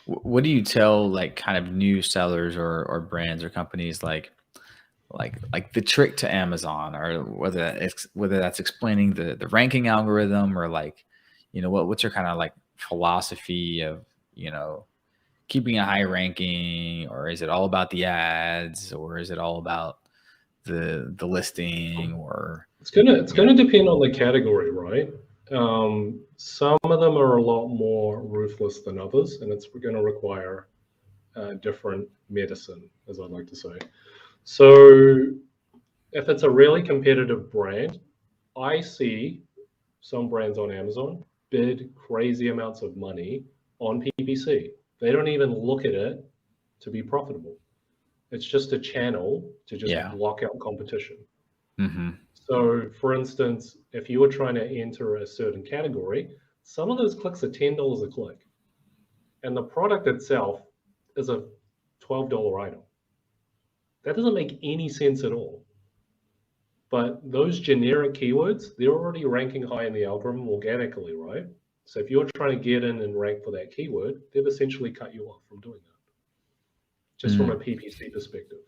What do you tell like kind of new sellers or brands or companies like the trick to Amazon, or whether that's explaining the ranking algorithm, or like, what's your kind of like philosophy of, you know, keeping a high ranking, or is it all about the ads, or is it all about the listing, or It's gonna depend on the category, right? Some of them are a lot more ruthless than others, and it's going to require different medicine, as I'd like to say. So, if it's a really competitive brand, I see some brands on Amazon bid crazy amounts of money on PPC. They don't even look at it to be profitable. It's just a channel to just yeah. block out competition. Hmm. So, for instance, if you were trying to enter a certain category, some of those clicks are $10 a click, and the product itself is a $12 item. That doesn't make any sense at all. But those generic keywords, they're already ranking high in the algorithm organically, right? So if you're trying to get in and rank for that keyword, they've essentially cut you off from doing that, just from a Mm. PPC perspective.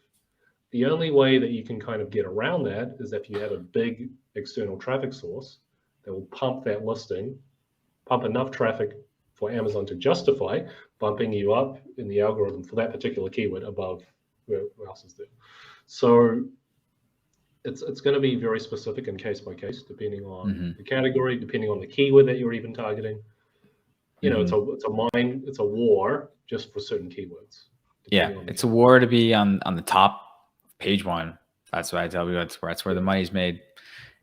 The only way that you can kind of get around that is if you have a big external traffic source that will pump that listing, pump enough traffic for Amazon to justify bumping you up in the algorithm for that particular keyword above who else is there. So it's going to be very specific and case by case, depending on Hmm. the category, depending on the keyword that you're even targeting. You know, Hmm. it's a war just for certain keywords, Yeah, depending on the it's a category. war to be on the top page one. That's what I tell you. That's where the Yeah, money's made.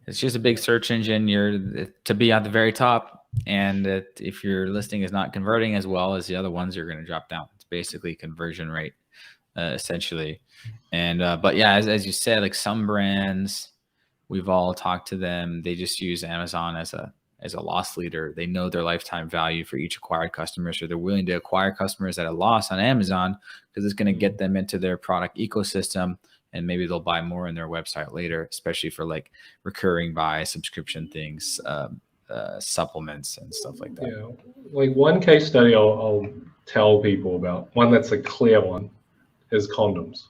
It's just a big yeah, search engine. You're to be at the very top, and if your listing is not converting as well as the other ones, you're going to drop down. It's basically conversion rate, essentially. And but yeah, as you said, like some brands, we've all talked to them. They just use Amazon as a loss leader. They know their lifetime value for each acquired customer, so they're willing to acquire customers at a loss on Amazon because it's going to get mm, them into their product ecosystem, and maybe they'll buy more in their website later, especially for like recurring buy subscription things, supplements and stuff like that. yeah. Like one case study I'll tell people about, one that's a clear one, is condoms.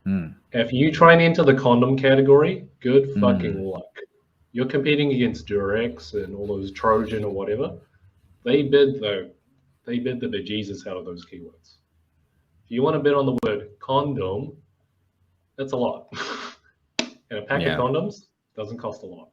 Mm, If you try and enter the condom category, good fucking mm, luck. You're competing against Durex and all those Trojan or whatever. They bid the they bid the bejesus out of those keywords. If you want to bid on the word condom, that's a lot. And a pack of yeah. condoms doesn't cost a lot.